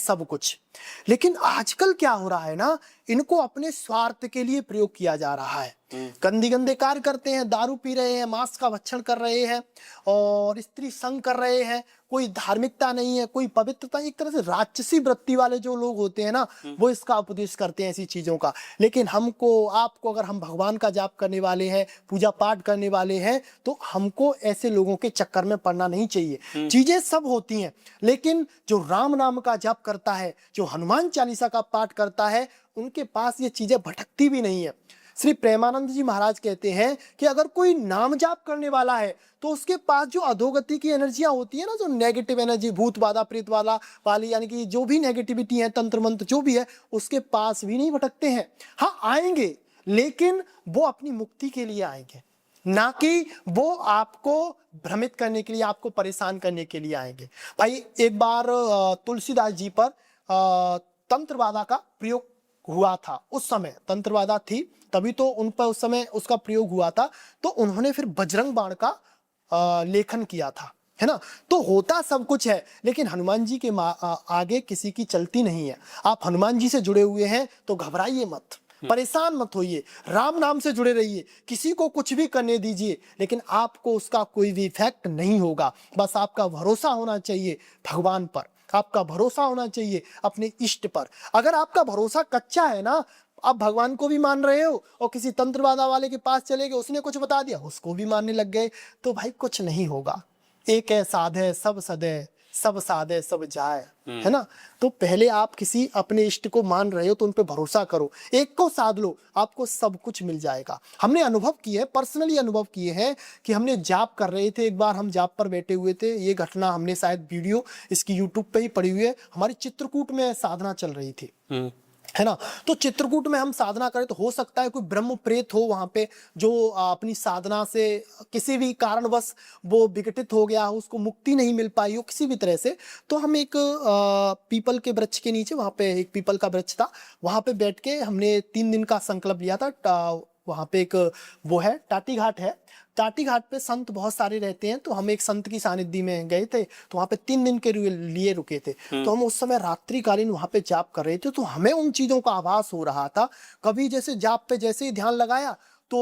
सब कुछ। लेकिन आजकल क्या हो रहा है ना, इनको अपने स्वार्थ के लिए प्रयोग किया जा रहा है। गंदे गंदे कार्य करते हैं, दारू पी रहे हैं, मांस का भक्षण कर रहे हैं और स्त्री संग कर रहे हैं। कोई धार्मिकता नहीं है, कोई पवित्रता, एक तरह से राक्षसी वृत्ति वाले जो लोग होते हैं ना, वो इसका उपदेश करते हैं ऐसी चीजों का। लेकिन हमको, आपको, अगर हम भगवान का जाप करने वाले हैं, पूजा पाठ करने वाले हैं, तो हमको ऐसे लोगों के चक्कर में पड़ना नहीं चाहिए। चीजें सब होती हैं, लेकिन जो राम नाम का जाप करता है, जो हनुमान चालीसा का पाठ करता है, उनके पास ये चीजें भटकती भी नहीं है। श्री प्रेमानंद जी महाराज कहते हैं कि अगर कोई नाम जाप करने वाला है तो उसके पास जो अधोगति की एनर्जियां होती है ना, जो नेगेटिव एनर्जी, भूत बाधा प्रेत वाली, यानी कि जो भी नेगेटिविटी है, तंत्र मंत्र जो भी है, उसके पास भी नहीं भटकते हैं। हाँ आएंगे, लेकिन वो अपनी मुक्ति के लिए आएंगे, ना कि वो आपको भ्रमित करने के लिए, आपको परेशान करने के लिए आएंगे। भाई एक बार तुलसीदास जी पर तंत्रवादा का प्रयोग हुआ था। उस समय तंत्रवादा थी, तभी तो उन पर उस समय उसका प्रयोग हुआ था। तो उन्होंने फिर बजरंग बाण का लेखन किया था, है ना। तो होता सब कुछ है, लेकिन हनुमान जी के आगे किसी की चलती नहीं है। आप हनुमान जी से जुड़े हुए हैं तो घबराइए मत, परेशान मत होइए, राम नाम से जुड़े रहिए। किसी को कुछ भी करने दीजिए, लेकिन आपको उसका कोई भी इफेक्ट नहीं होगा। बस आपका भरोसा होना चाहिए भगवान पर, आपका भरोसा होना चाहिए अपने इष्ट पर। अगर आपका भरोसा कच्चा है ना, आप भगवान को भी मान रहे हो और किसी तंत्रवादा वाले के पास चले गए, उसने कुछ बता दिया, उसको भी मानने लग गए, तो भाई कुछ नहीं होगा। एक है साधे सब सदे, सब साधे सब जाए, है ना। तो पहले आप किसी अपने इष्ट को मान रहे हो तो उन पे भरोसा करो, एक को साध लो, आपको सब कुछ मिल जाएगा। हमने अनुभव किए है, पर्सनली अनुभव किए हैं कि हमने जाप कर रहे थे। एक बार हम जाप पर बैठे हुए थे, ये घटना हमने शायद वीडियो इसकी यूट्यूब पे ही पड़ी हुई है। हमारी चित्रकूट में साधना चल रही थी, है ना। तो चित्रकूट में हम साधना करें, तो हो सकता है कोई ब्रह्म प्रेत हो वहां पे, जो अपनी साधना से किसी भी कारणवश वो विघटित हो गया हो, उसको मुक्ति नहीं मिल पाई हो किसी भी तरह से। तो हम एक पीपल के वृक्ष के नीचे, वहां पे एक पीपल का वृक्ष था, वहां पे बैठ के हमने 3 दिन का संकल्प लिया था। वहां पे एक वो है, टाटी घाट है, टाटी घाट पे संत बहुत सारे रहते हैं। तो हम एक संत की सानिध्य में गए थे, तो वहां पे 3 दिन के लिए रुके थे। तो हम उस समय रात्रिकालीन वहां पे जाप कर रहे थे, तो हमें उन चीजों का आभास हो रहा था। कभी जैसे जाप पे जैसे ही ध्यान लगाया तो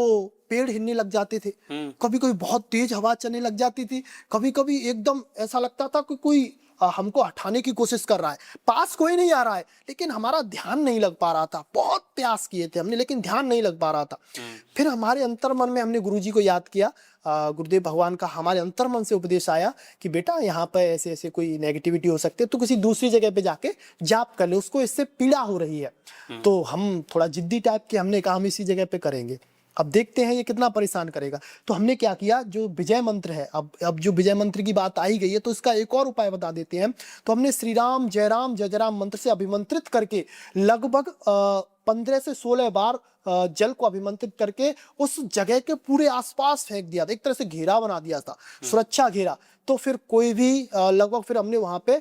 पेड़ हिलने लग जाते थे, कभी कभी बहुत तेज हवा चलने लग जाती थी, कभी कभी एकदम ऐसा लगता था कि कोई हमको हटाने की कोशिश कर रहा है, पास कोई नहीं आ रहा है, लेकिन हमारा ध्यान नहीं लग पा रहा था। बहुत प्रयास किए थे हमने, लेकिन ध्यान नहीं लग पा रहा था। फिर हमारे अंतर मन में हमने गुरुजी को याद किया, गुरुदेव भगवान का हमारे अंतर मन से उपदेश आया कि बेटा यहाँ पे ऐसे ऐसे कोई नेगेटिविटी हो सकती है, तो किसी दूसरी जगह पे जाके जाप कर ले, उसको इससे पीड़ा हो रही है। तो हम थोड़ा जिद्दी टाइप के, हमने कहा हम इसी जगह पे करेंगे, अब देखते हैं ये कितना परेशान करेगा। तो हमने क्या किया, जो विजय मंत्र है, अब जो विजय मंत्र की बात आई गई है, तो इसका एक और उपाय बता देते हैं। तो हमने श्री राम जय राम जय जय राम मंत्र से अभिमंत्रित करके लगभग 15 से 16 बार जल को अभिमंत्रित करके उस जगह के पूरे आसपास फेंक दिया था, एक तरह से घेरा बना दिया था, सुरक्षा घेरा। तो फिर कोई भी लगभग, फिर हमने वहां पे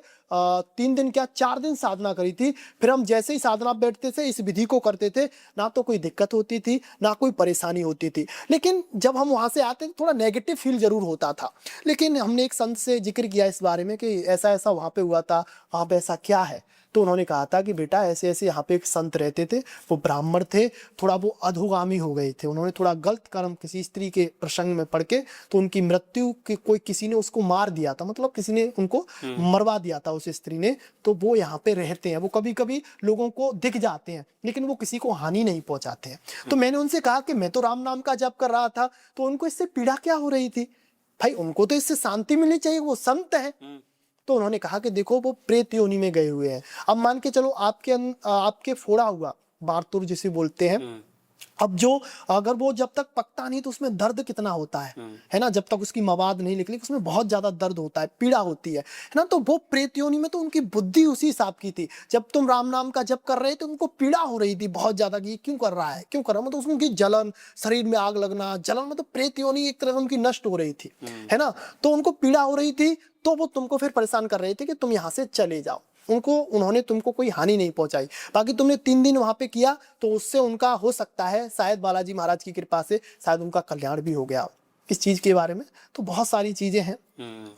3 दिन क्या 4 दिन साधना करी थी। फिर हम जैसे ही साधना बैठते थे, इस विधि को करते थे, ना तो कोई दिक्कत होती थी, ना कोई परेशानी होती थी। लेकिन जब हम वहां से आते थे, थोड़ा नेगेटिव फील जरूर होता था। लेकिन हमने एक संत से जिक्र किया इस बारे में कि ऐसा ऐसा वहां पे हुआ था, वहां पे ऐसा क्या है। तो उन्होंने कहा था कि बेटा ऐसे ऐसे यहाँ पे एक संत रहते थे, वो ब्राह्मण थे, थोड़ा वो अधोगामी हो गए थे, उन्होंने थोड़ा गलत कर्म किसी स्त्री के प्रसंग में पड़ के, तो उनकी मृत्यु की कोई किसी ने उसको मार दिया था, मतलब किसी ने उनको मरवा दिया था उस स्त्री ने। तो वो यहाँ पे रहते हैं, वो कभी कभी लोगों को दिख जाते हैं, लेकिन वो किसी को हानि नहीं पहुंचाते हैं। तो मैंने उनसे कहा कि मैं तो राम नाम का जप कर रहा था, तो उनको इससे पीड़ा क्या हो रही थी। भाई उनको तो इससे शांति मिलनी चाहिए, वो संत है। तो उन्होंने कहा कि देखो वो प्रेत योनि में गए हुए हैं। अब मान के चलो आपके फोड़ा हुआ बारतुर जिसे बोलते हैं, अब जो अगर वो जब तक पकता नहीं तो उसमें दर्द कितना होता है ना, जब तक उसकी मवाद नहीं निकली उसमें बहुत ज्यादा दर्द होता है, पीड़ा होती है ना। तो वो प्रेत योनि में तो उनकी बुद्धि उसी हिसाब की थी। जब तुम राम नाम का जप कर रहे थे, उनको पीड़ा हो रही थी बहुत ज्यादा कि क्यों कर रहा है, क्यों कर रहा है, मतलब उनकी जलन, शरीर में आग लगना, जलन, मतलब प्रेत योनि एक तरह से उनकी नष्ट हो रही थी, है ना। तो उनको पीड़ा हो रही थी, तो वो तुमको फिर परेशान कर रहे थे कि तुम यहाँ से चले जाओ। उन्होंने तुमको कोई हानि नहीं पहुंचाई। बाकी तुमने 3 दिन वहां पे किया, तो उससे उनका हो सकता है शायद बालाजी महाराज की कृपा से शायद उनका कल्याण भी हो गया। इस चीज के बारे में। तो बहुत सारी चीजें हैं,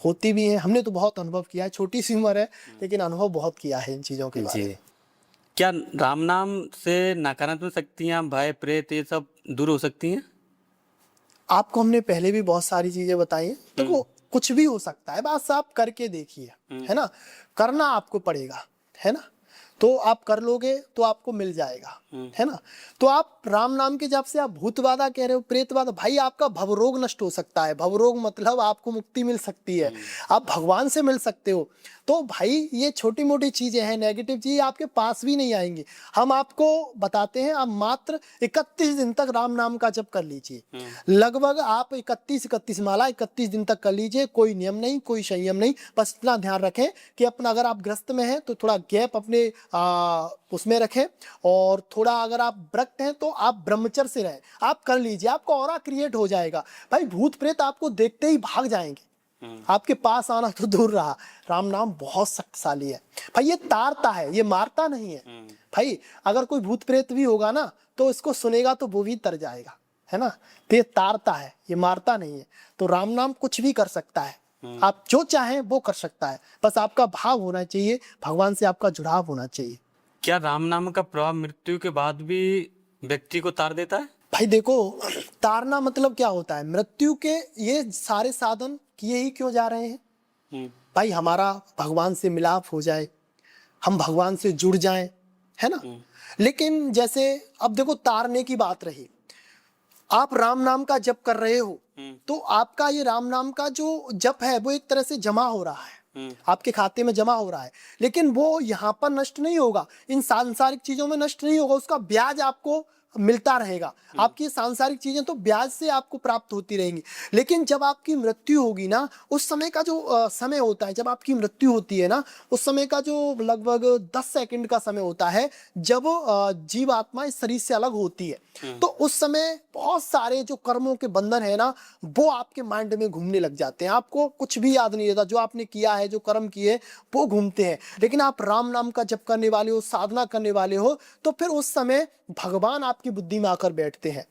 होती भी हैं, हमने तो बहुत अनुभव किया है, छोटी सी उम्र है लेकिन अनुभव बहुत किया है इन चीजों के बारे में। क्या राम नाम से नकारात्मक शक्तियाँ, भय, प्रेत ये सब दूर हो सकती हैं? आपको हमने पहले भी बहुत सारी चीजें बताई हैं। देखो कुछ भी हो सकता है, बस आप करके देखिए, है ना, करना आपको पड़ेगा, है ना, तो आप कर लोगे तो आपको मिल जाएगा, है ना। तो आप राम नाम के जब से आप भूतबाधा कह रहे हो, प्रेतबाधा, भाई आपका भवरोग नष्ट हो सकता है। भवरोग मतलब आपको मुक्ति मिल सकती है, आप भगवान से मिल सकते हो। तो भाई ये छोटी मोटी चीजें हैं, नेगेटिव चीज आपके पास भी नहीं आएंगी। हम आपको बताते हैं, आप मात्र 31 दिन तक राम नाम का जप कर लीजिए। लगभग आप 31 माला 31 दिन तक कर लीजिए, कोई नियम नहीं, कोई संयम नहीं। बस इतना ध्यान रखें कि अपना, अगर आप ग्रस्त में हैं तो थोड़ा गैप अपने उसमें रखें, और थोड़ा अगर आप व्रत हैं तो आप ब्रह्मचर्य से रहें। आप कर लीजिए, आपका ऑरा क्रिएट हो जाएगा। भाई भूत प्रेत आपको देखते ही भाग जाएंगे, आपके पास आना तो दूर रहा। राम नाम बहुत शक्तिशाली है भाई, ये तारता है, ये मारता नहीं है। भाई अगर कोई भूत प्रेत भी होगा ना तो इसको सुनेगा तो वो भी तर जाएगा, है ना। तो ये तारता है, ये मारता नहीं है। तो राम नाम कुछ भी कर सकता है, आप जो चाहें वो कर सकता है, बस आपका भाव होना चाहिए, भगवान से आपका जुड़ाव होना चाहिए। क्या राम नाम का प्रभाव मृत्यु के बाद भी व्यक्ति को तार देता है? भाई देखो, तारना मतलब क्या होता है, मृत्यु के ये सारे साधन किए ही क्यों जा रहे हैं? भाई हमारा भगवान से मिलाप हो जाए, हम भगवान से जुड़ जाएं, है ना। लेकिन जैसे अब देखो, तारने की बात रही, आप राम नाम का जप कर रहे हो तो आपका ये राम नाम का जो जप है वो एक तरह से जमा हो रहा है, आपके खाते में जमा हो रहा है। लेकिन वो यहाँ पर नष्ट नहीं होगा, इन सांसारिक चीजों में नष्ट नहीं होगा, उसका ब्याज आपको मिलता रहेगा। आपकी सांसारिक चीजें तो ब्याज से आपको प्राप्त होती रहेंगी। लेकिन जब आपकी मृत्यु होगी ना, उस समय का जो समय होता है, जब आपकी मृत्यु होती है ना, उस समय का जो लगभग 10 सेकंड का समय होता है, जब जीव आत्मा इस शरीर से अलग होती है, तो उस समय बहुत सारे जो कर्मों के बंधन है ना, वो आपके माइंड में घूमने लग जाते हैं। आपको कुछ भी याद नहीं रहता, जो आपने किया है, जो कर्म किए वो घूमते हैं। लेकिन आप राम नाम का जप करने वाले हो, साधना करने वाले हो, तो फिर उस समय भगवान आपकी बुद्धि में आकर बैठते हैं।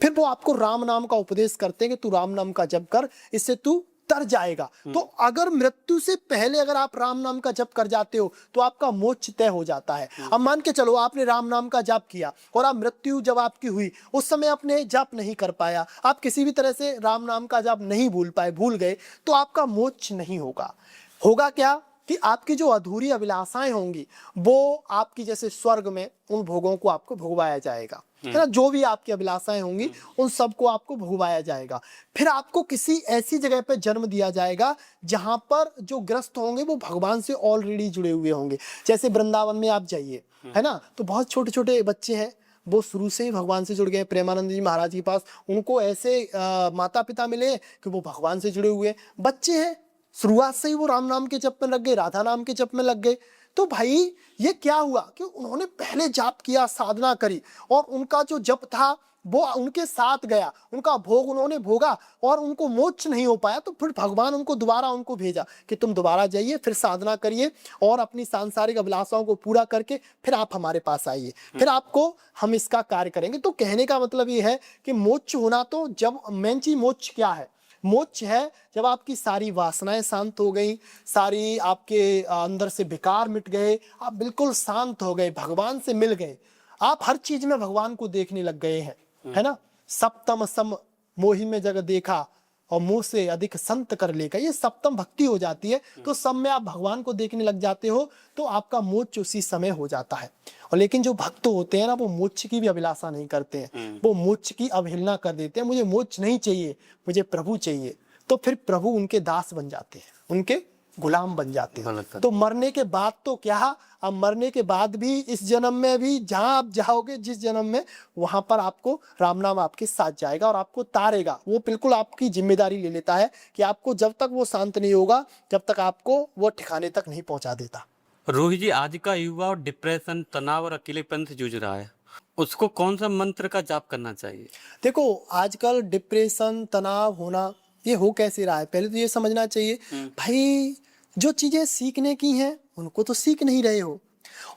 फिर वो आपको राम नाम का उपदेश करते हैं कि तू राम नाम का जप कर, इससे तू तर जाएगा। तो अगर मृत्यु से पहले अगर आप राम नाम का जप कर जाते हो तो आपका मोक्ष तय हो जाता है। अब मान के चलो आपने राम नाम का जप किया और आप मृत्यु जब आपकी हुई, उस समय आपने जप नहीं कर पाया, आप किसी भी तरह से राम नाम का जप नहीं भूल पाए, भूल गए, तो आपका मोक्ष नहीं होगा। होगा क्या कि आपकी जो अधूरी अभिलाषाएं होंगी वो आपकी, जैसे स्वर्ग में उन भोगों को आपको भोगवाया जाएगा, है ना। जो भी आपकी अभिलाषाएं होंगी उन सबको आपको भोगवाया जाएगा। फिर आपको किसी ऐसी जगह पे जन्म दिया जाएगा जहां पर जो ग्रस्त होंगे वो भगवान से ऑलरेडी जुड़े हुए होंगे। जैसे वृंदावन में आप जाइए, है ना, तो बहुत छोटे छोटे बच्चे हैं, वो शुरू से ही भगवान से जुड़ गए। प्रेमानंद जी महाराज के पास उनको ऐसे माता पिता मिले कि वो भगवान से जुड़े हुए बच्चे हैं, शुरुआत से ही वो राम नाम के जप में लग गए, राधा नाम के जप में लग गए। तो भाई ये क्या हुआ कि उन्होंने पहले जाप किया, साधना करी, और उनका जो जप था वो उनके साथ गया, उनका भोग उन्होंने भोगा और उनको मोक्ष नहीं हो पाया। तो फिर भगवान उनको दोबारा उनको भेजा कि तुम दोबारा जाइए, फिर साधना करिए और अपनी सांसारिक अभिलाषाओं को पूरा करके फिर आप हमारे पास आइए, फिर आपको हम इसका कार्य करेंगे। तो कहने का मतलब ये है कि मोक्ष होना, तो जब मेन चीज मोक्ष क्या है, मोक्ष है जब आपकी सारी वासनाएं शांत हो गई, सारी आपके अंदर से विकार मिट गए, आप बिल्कुल शांत हो गए, भगवान से मिल गए, आप हर चीज में भगवान को देखने लग गए हैं, है ना। सप्तम सम मोहि में जग देखा और मुंह से अधिक संत कर लेगा, ये सप्तम भक्ति हो जाती है। तो सब में आप भगवान को देखने लग जाते हो तो आपका मोक्ष उसी समय हो जाता है। और लेकिन जो भक्त होते हैं ना, वो मोक्ष की भी अभिलाषा नहीं करते हैं, वो मोक्ष की अवहेलना कर देते हैं। मुझे मोक्ष नहीं चाहिए, मुझे प्रभु चाहिए। तो फिर प्रभु उनके दास बन जाते हैं, उनके गुलाम बन जाते हैं। तो मरने के बाद तो क्या, अब मरने के बाद भी इस जन्म में भी जहां आप जाओगे, जिस जन्म में, वहां पर आपको राम नाम आपके साथ जाएगा और आपको तारेगा। वो बिल्कुल आपकी जिम्मेदारी ले लेता है कि आपको जब तक वो शांत नहीं होगा, जब तक आपको वो ठिकाने तक नहीं पहुंचा देता। रोहित जी, आज का युवा और डिप्रेशन, तनाव और अकेलेपन से जूझ रहा है, उसको कौन सा मंत्र का जाप करना चाहिए? देखो आजकल डिप्रेशन, तनाव होना ये हो कैसे रहा है, पहले तो ये समझना चाहिए भाई, जो चीजें सीखने की हैं उनको तो सीख नहीं रहे हो,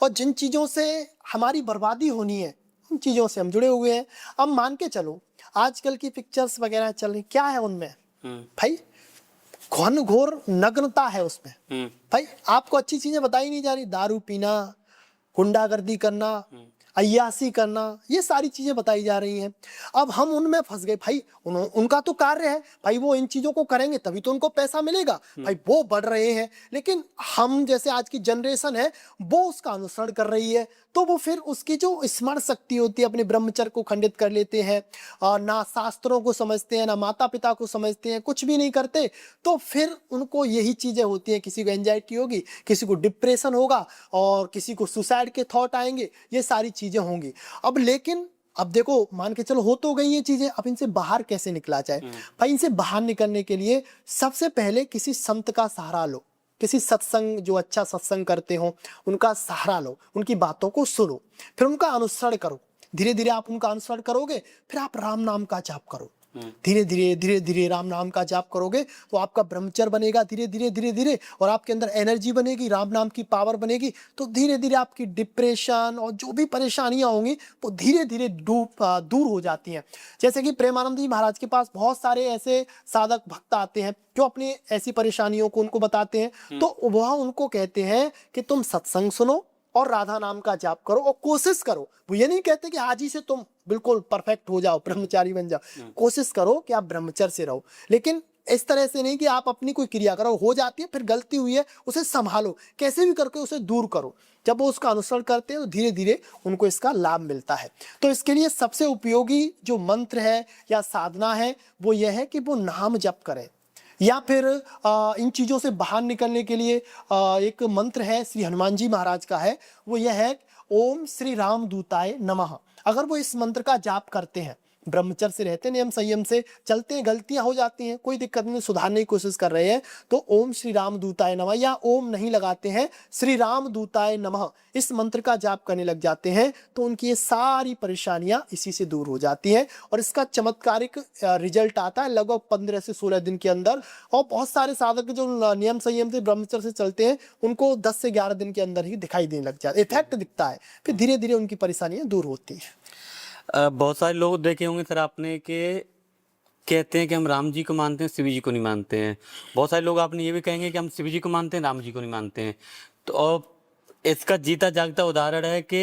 और जिन चीजों से हमारी बर्बादी होनी है उन चीजों से हम जुड़े हुए हैं। अब मान के चलो आजकल की पिक्चर्स वगैरह चल रही, क्या है उनमें भाई? घन घोर नग्नता है उसमें भाई। आपको अच्छी चीजें बताई नहीं जा रही, दारू पीना, गुंडागर्दी करना, अय्यासी करना, ये सारी चीजें बताई जा रही हैं। अब हम उनमें फंस गए भाई। उनका तो कार्य है भाई, वो इन चीजों को करेंगे तभी तो उनको पैसा मिलेगा भाई, वो बढ़ रहे हैं। लेकिन हम जैसे आज की जनरेशन है वो उसका अनुसरण कर रही है, तो वो फिर उसकी जो स्मरण शक्ति होती है अपने ब्रह्मचर्य को खंडित कर लेते हैं, और ना शास्त्रों को समझते हैं, ना माता पिता को समझते हैं, कुछ भी नहीं करते। तो फिर उनको यही चीजें होती हैं, किसी को एंजाइटी होगी, किसी को डिप्रेशन होगा, और किसी को सुसाइड के थॉट आएंगे, ये सारी चीजें होंगी। अब लेकिन अब देखो, मान के चलो हो तो गई ये चीजें, अब इनसे बाहर कैसे निकला जाए भाई? इनसे बाहर निकलने के लिए सबसे पहले किसी संत का सहारा लो, किसी सत्संग, जो अच्छा सत्संग करते हो उनका सहारा लो, उनकी बातों को सुनो, फिर उनका अनुसरण करो। धीरे धीरे आप उनका अनुसरण करोगे, फिर आप राम नाम का जाप करो। धीरे धीरे राम नाम का जाप करोगे तो आपका ब्रह्मचर्य बनेगा धीरे धीरे, और आपके अंदर एनर्जी बनेगी, राम नाम की पावर बनेगी। तो धीरे धीरे आपकी डिप्रेशन और जो भी परेशानियां होंगी वो धीरे धीरे दूर हो जाती हैं। जैसे कि प्रेमानंद जी महाराज के पास बहुत सारे ऐसे साधक भक्त आते हैं जो अपनी ऐसी परेशानियों को उनको बताते हैं, तो वह उनको कहते हैं कि तुम सत्संग सुनो और राधा नाम का जाप करो, और कोशिश करो। वो ये नहीं कहते कि आज ही से तुम बिल्कुल परफेक्ट हो जाओ, ब्रह्मचारी बन जाओ। कोशिश करो कि आप ब्रह्मचर्य से रहो, लेकिन इस तरह से नहीं कि आप अपनी कोई क्रिया करो, हो जाती है फिर गलती हुई है उसे संभालो, कैसे भी करके उसे दूर करो। जब वो उसका अनुसरण करते हैं तो धीरे धीरे उनको इसका लाभ मिलता है। तो इसके लिए सबसे उपयोगी जो मंत्र है या साधना है वो यह है कि वो नाम जप करें, या फिर इन चीज़ों से बाहर निकलने के लिए एक मंत्र है श्री हनुमान जी महाराज का है, वो यह है ओम श्री राम दूताय नमः। अगर वो इस मंत्र का जाप करते हैं, ब्रह्मचर्य से रहते हैं, नियम संयम से चलते हैं, गलतियां हो जाती हैं, कोई दिक्कत नहीं, सुधारने की कोशिश कर रहे हैं, तो ओम श्री राम दूताय नमः, या ओम नहीं लगाते हैं, श्री राम दूताय नमः, इस मंत्र का जाप करने लग जाते हैं, तो उनकी ये सारी परेशानियां इसी से दूर हो जाती हैं। और इसका चमत्कारिक रिजल्ट आता है लगभग 15 से 16 दिन के अंदर। और बहुत सारे साधक जो नियम संयम से ब्रह्मचर्य से चलते हैं उनको 10 से 11 दिन के अंदर ही दिखाई देने लग जाता है, इफेक्ट दिखता है, फिर धीरे धीरे उनकी परेशानियां दूर होती हैं। बहुत सारे लोग देखे होंगे सर आपने कि कहते हैं कि हम राम जी को मानते हैं, शिव जी को नहीं मानते हैं। बहुत सारे लोग आपने ये भी कहेंगे कि हम शिव जी को मानते हैं, राम जी को नहीं मानते हैं। तो इसका जीता जागता उदाहरण है कि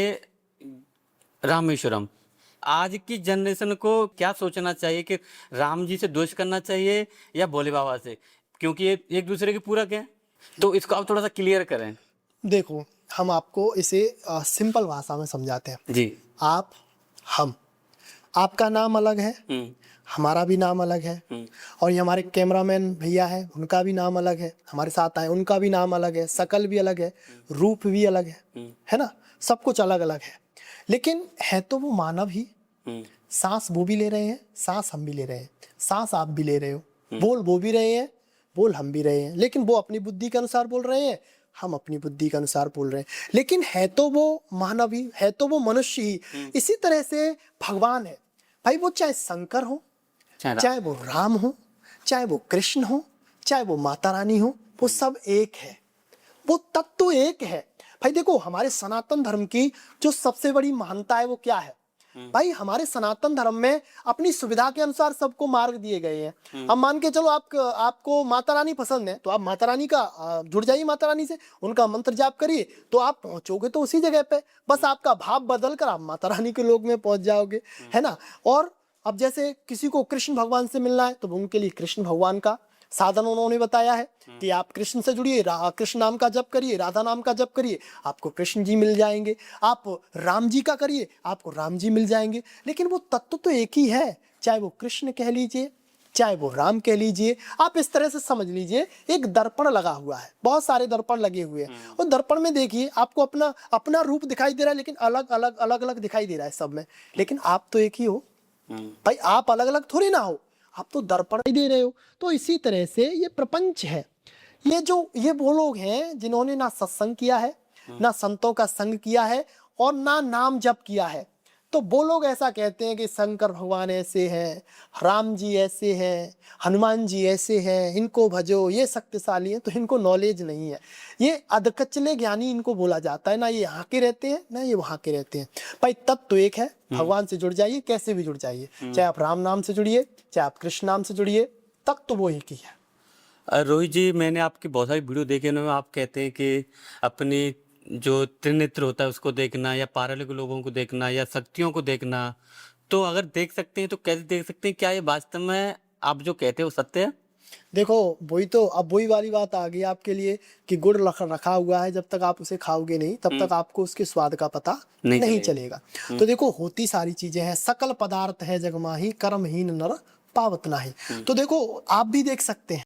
रामेश्वरम। आज की जनरेशन को क्या सोचना चाहिए कि राम जी से द्वेष करना चाहिए या भोले बाबा से, क्योंकि ये एक दूसरे के पूरक हैं, तो इसको आप थोड़ा सा क्लियर करें। देखो, हम आपको इसे सिंपल भाषा में समझाते हैं जी। आप, हम, आपका नाम अलग है, हमारा भी नाम अलग है, और ये हमारे कैमरामैन भैया हैं उनका भी नाम अलग है, हमारे साथ आए उनका भी नाम अलग है, शकल भी अलग है, रूप भी अलग है ना, सब कुछ अलग अलग है। लेकिन है तो वो मानव ही। सांस वो भी ले रहे हैं, सांस हम भी ले रहे हैं, सांस आप भी ले रहे हो, बोल वो भी रहे हैं, बोल हम भी रहे हैं, लेकिन वो अपनी बुद्धि के अनुसार बोल रहे हैं, हम अपनी बुद्धि के अनुसार बोल रहे हैं। लेकिन है तो वो मानव ही, है तो वो मनुष्य ही। इसी तरह से भगवान है भाई, वो चाहे शंकर हो, चाहे वो राम हो, चाहे वो कृष्ण हो, चाहे वो माता रानी हो, वो सब एक है, वो तत्व एक है भाई। देखो, हमारे सनातन धर्म की जो सबसे बड़ी महानता है वो क्या है भाई? हमारे सनातन धर्म में अपनी सुविधा के अनुसार सबको मार्ग दिए गए हैं। अब मान के चलो आपको माता रानी पसंद है तो आप माता रानी का जुड़ जाइए, माता रानी से उनका मंत्र जाप करिए, तो आप पहुंचोगे तो उसी जगह पे, बस आपका भाव बदल कर आप माता रानी के लोक में पहुंच जाओगे, है ना। और अब जैसे किसी को कृष्ण भगवान से मिलना है तो उनके लिए कृष्ण भगवान का साधन उन्होंने बताया है कि आप कृष्ण से जुड़िए, कृष्ण नाम का जप करिए, राधा नाम का जप करिए, आपको कृष्ण जी मिल जाएंगे। आप राम जी का करिए, आपको राम जी मिल जाएंगे। लेकिन वो तत्व तो एक ही है, चाहे वो कृष्ण कह लीजिए, चाहे वो राम कह लीजिए। आप इस तरह से समझ लीजिए, एक दर्पण लगा हुआ है, बहुत सारे दर्पण लगे हुए हैं, और दर्पण में देखिए आपको अपना अपना रूप दिखाई दे रहा है, लेकिन अलग अलग अलग अलग दिखाई दे रहा है सब में, लेकिन आप तो एक ही हो भाई, आप अलग अलग थोड़ी ना हो, आप तो दर्पण ही दे रहे हो। तो इसी तरह से ये प्रपंच है। ये वो लोग हैं जिन्होंने ना सत्संग किया है, ना संतों का संग किया है, और ना नाम जप किया है, तो वो लोग ऐसा कहते हैं कि शंकर भगवान ऐसे हैं, राम जी ऐसे हैं, हनुमान जी ऐसे हैं, इनको भजो, ये शक्तिशाली हैं। तो इनको नॉलेज नहीं है, ये अधकचले ज्ञानी इनको बोला जाता है। ना ये यहाँ के रहते हैं ना ये वहाँ के रहते हैं। भाई तत्व तो एक है, भगवान से जुड़ जाइए, कैसे भी जुड़ जाइए, चाहे आप राम नाम से जुड़िए, चाहे आप कृष्ण नाम से जुड़िए, तत्व तो वो एक ही है। रोहित जी, मैंने आपकी बहुत सारी वीडियो देखे, उनमें आप कहते हैं कि अपनी जो त्रिनेत्र होता है उसको देखना, या पारलौकिक लोगों को देखना, या शक्तियों को देखना। तो अगर देख सकते हैं तो कैसे देख सकते हैं? क्या ये वास्तव में आप जो कहते हैं वो सत्य है? देखो वही तो, अब वही वाली बात आ गई आपके लिए कि गुड़ रखा हुआ है, जब तक आप उसे खाओगे नहीं तब तक आपको उसके स्वाद का पता नहीं चलेगा। तो देखो होती सारी चीजें हैं, सकल पदार्थ है जग माही, कर्महीन नर पावत नाही। तो देखो आप भी देख सकते हैं